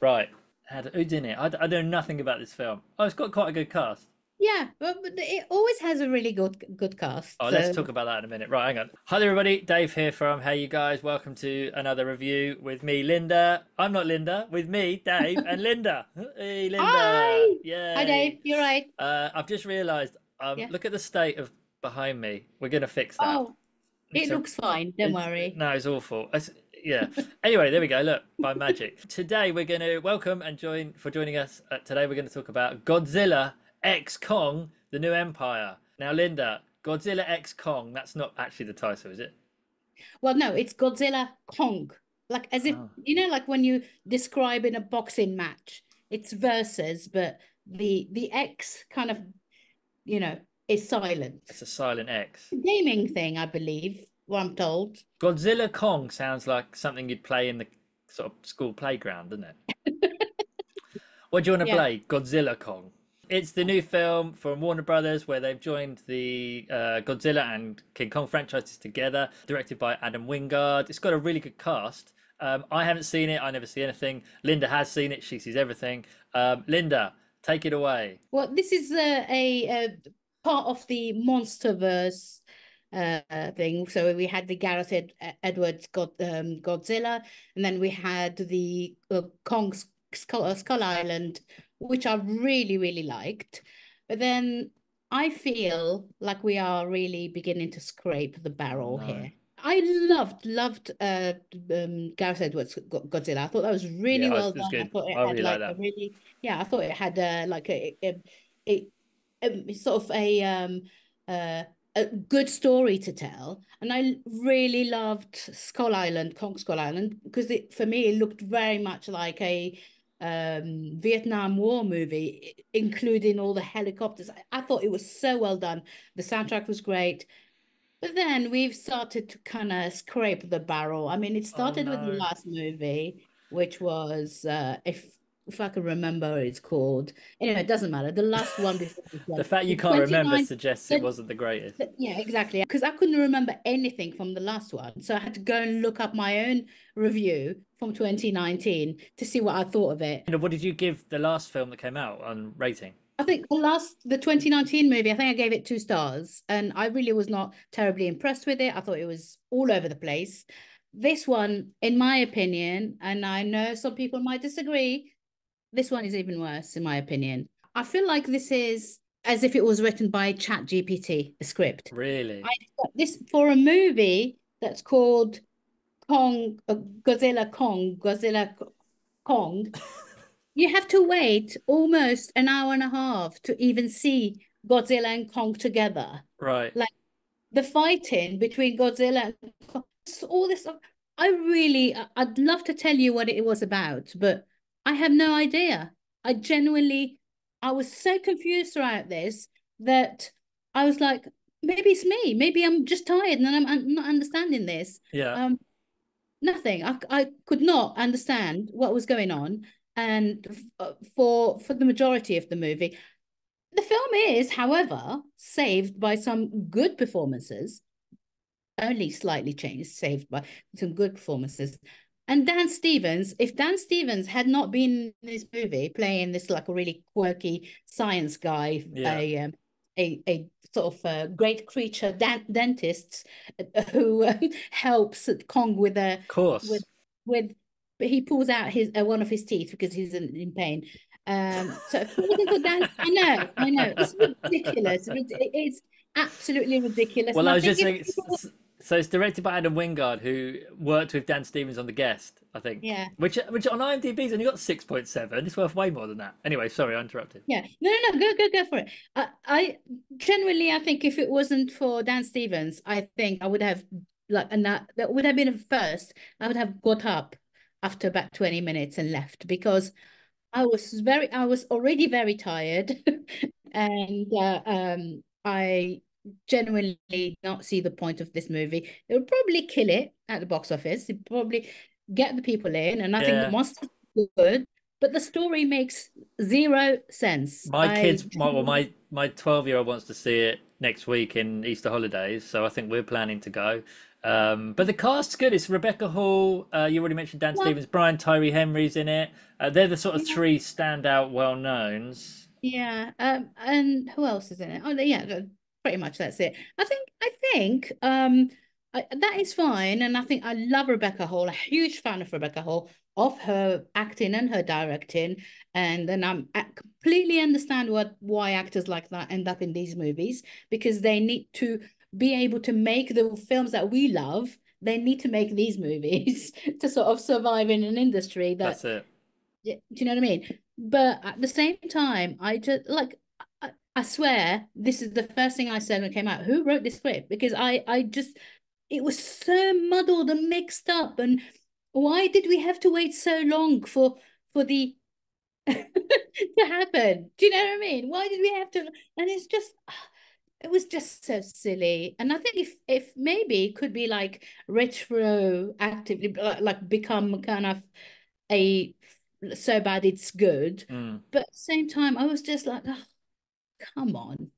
Right. Who's in it? I know nothing about this film. Oh, it's got quite a good cast. Yeah, but it always has a really good cast. Oh, let's So talk about that in a minute. Right, hang on. Hi there, everybody. Dave here from Hey You Guys. Welcome to another review with me, Linda. I'm not Linda. With me, Dave, and Linda. Hey, Linda. hi, hi, Yay. Dave. You're right. I've just realised. Yeah. Look at the state of behind me. We're gonna fix that. Oh, it It's a. looks fine. Don't It's worry. no, it's awful. Yeah. Anyway, there we go. Look, by magic. Today we're going to welcome and joining us. Today we're going to talk about Godzilla X Kong: The New Empire. Now, Linda, Godzilla X Kong. That's not actually the title, is it? Well, no, it's Godzilla Kong. Like as if Oh, like when you describe in a boxing match, it's versus, but the X kind of is it's silent. a silent X. Gaming thing, I believe. What I'm told. Godzilla Kong sounds like something you'd play in the sort of school playground, doesn't it? What do you want to Yeah. play? Godzilla Kong. It's the new film from Warner Brothers where they've joined the Godzilla and King Kong franchises together, directed by Adam Wingard. It's got a really good cast. I haven't seen it. I never see anything. Linda has seen it. She sees everything. Linda, take it away. Well, this is a part of the MonsterVerse thing. So we had the Edwards Godzilla, and then we had the Kong Skull Island, which I really liked. But then I feel like we are really beginning to scrape the Oh barrel no. here. I loved Gareth Edwards Godzilla. I thought that was really Yeah, well it was done. I good. thought it I had really like like a that. really, yeah, I thought it had a, sort of a good story to tell. And I really loved Kong Skull Island, because for me it looked very much like a Vietnam War movie, including all the helicopters. I thought it was so well done. The soundtrack was great. But then we've started to kind of scrape the barrel. I mean, it Oh started with the no. last movie, which was if I can remember what it's called. Anyway, it doesn't matter. The last one before this The one, fact you the can't remember 29, suggests it the, wasn't the greatest. yeah, exactly. Because I couldn't remember anything from the last one. So I had to go and look up my own review from 2019 to see what I thought of it. And what did you give the last film that came out on rating? I think the 2019 movie, I think I gave it 2 stars, and I really was not terribly impressed with it. I thought it was all over the place. This one, in my opinion, and I know some people might disagree, this one is even worse, in my opinion. I feel like this is as if it was written by Chat GPT, the script. Really? I this for a movie that's called Godzilla Kong. You have to wait almost an hour and a half to even see Godzilla and Kong together. Right. Like the fighting between Godzilla and Kong, all this stuff. I'd love to tell you what it was about, but I have no idea. I genuinely, I was so confused throughout this that I was like, maybe it's me. Maybe I'm just tired and I'm not understanding this. Yeah. Nothing. I could not understand what was going on. And for the majority of the movie, the film is, however, saved by some good performances, only slightly changed, saved by some good performances. And Dan Stevens, if Dan Stevens had not been in this movie playing this like a really quirky science guy, Yeah. a sort of great creature dentist who helps Kong with a Of course. with with he pulls out his one of his teeth because he's in pain. So if it wasn't for Dan, I know, it's ridiculous. It's absolutely ridiculous, Well, and I I was think just if saying, people, so it's directed by Adam Wingard, who worked with Dan Stevens on The Guest, I think, yeah. which on IMDb's only got 6.7. It's worth way more than that. Anyway, sorry, I interrupted. Yeah, no, go for it. I generally, I think if it wasn't for Dan Stevens, I think I would have like, and that would have been a first. I would have got up after about 20 minutes and left, because I was already very tired, and I genuinely not see the point of this movie. It would probably kill it at the box office. It probably get the people in, and I think the Yeah. monster is good, but the story makes zero sense. My kids, my 12-year-old wants to see it next week in Easter holidays, so I think we're planning to go. But the cast's good. It's Rebecca Hall. You already mentioned Dan Well, Stevens. Brian Tyree Henry's in it. They're the sort of yeah, three standout well-knowns. yeah. And who else is in it? Oh, yeah, pretty much that's it. I think that is fine, and I think I love Rebecca Hall. A huge fan of Rebecca Hall, of her acting and her directing, and then I completely understand why actors like that end up in these movies, because they need to be able to make the films that we love. They need to make these movies to sort of survive in an industry that, That's it. yeah, do you know what I mean? But at the same time, I just like I swear this is the first thing I said when it came out. Who wrote this script? Because I just it was so muddled and mixed up, and why did we have to wait so long for the to happen? Do you know what I mean? Why did we have to? And it's just it was just so silly. And I think if maybe it could be like retroactively like become kind of a so bad it's good. Mm. But at the same time, I was just like, oh, come on,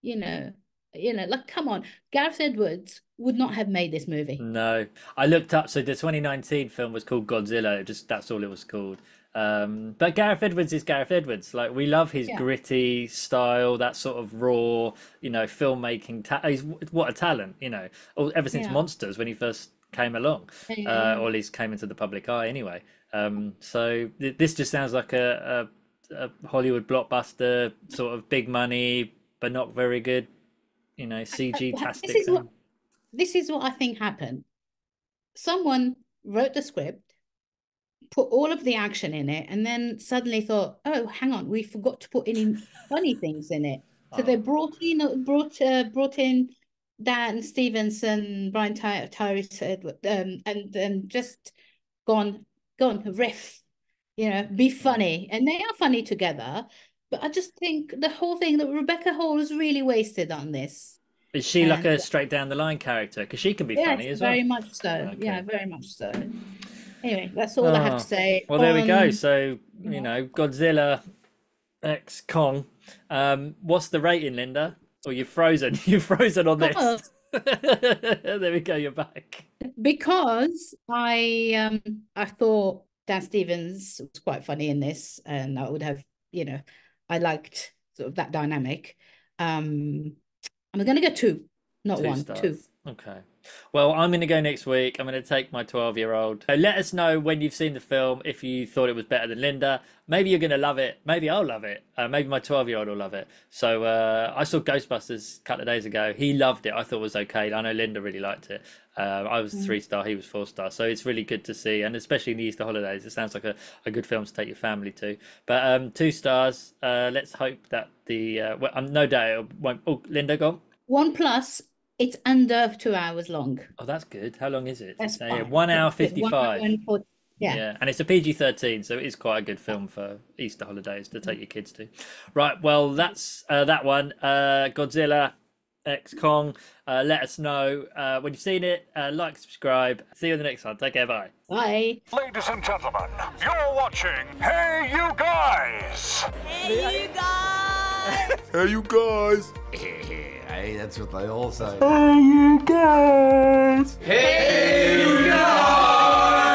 you know, like come on. Gareth Edwards would not have made this movie. No, I looked up. So the 2019 film was called Godzilla. Just that's all it was called. But Gareth Edwards is Gareth Edwards. Like we love his Yeah, gritty style, that sort of raw, filmmaking. He's what a talent, ever since yeah, Monsters when he first came along, yeah, yeah. or at least came into the public eye anyway. So this just sounds like a Hollywood blockbuster, sort of big money, but not very good, CG This tastic is what thing. this is what I think happened. Someone wrote the script, put all of the action in it, and then suddenly thought, "Oh, hang on, we forgot to put any funny things in it." So they Oh. brought in Dan Stevenson, Tyree said, and then just gone gone riff, be Mm. funny, and they are funny together. But I just think the whole thing that Rebecca Hall is really wasted on this, Is she like and a straight down the line character? Because she can be yes, funny as well. very much so. Okay. Yeah, very much so. Anyway, that's all I have to Oh, say well, there we go. on, So, you know. Godzilla X Kong. What's the rating, Linda? Or you've frozen. You've frozen on this. Oh, There we go. You're back. because I thought Dan Stevens was quite funny in this, and I would have, I liked sort of that dynamic. I'm gonna go two, not Two one, two. stars. Okay. Well, I'm going to go next week. I'm going to take my 12-year-old. So let us know when you've seen the film if you thought it was better than Linda. Maybe you're going to love it. Maybe I'll love it. Maybe my 12-year-old will love it. So I saw Ghostbusters a couple of days ago. He loved it. I thought it was okay. I know Linda really liked it. I was Mm. 3 star. He was 4 star. So it's really good to see. And especially in the Easter holidays, it sounds like a good film to take your family to. But 2 stars. Let's hope that no doubt it won't. Oh, Linda, go on. One plus, it's under 2 hours long. Oh, that's good. How long is it? That's Yeah, fine. 1 hour That's good. 1 hour 55. and 40. Yeah. Yeah, and it's a PG-13, so it is quite a good film for Easter holidays to take your kids to. Right, well, that's that one. Godzilla X Kong. Let us know when you've seen it. Like, subscribe. See you in the next one. Take care. Bye. Bye. Ladies and gentlemen, you're watching Hey You Guys! Hey, you guys! Hey, you guys! Hey, that's what they all say. Hey, you guys! Hey, you guys!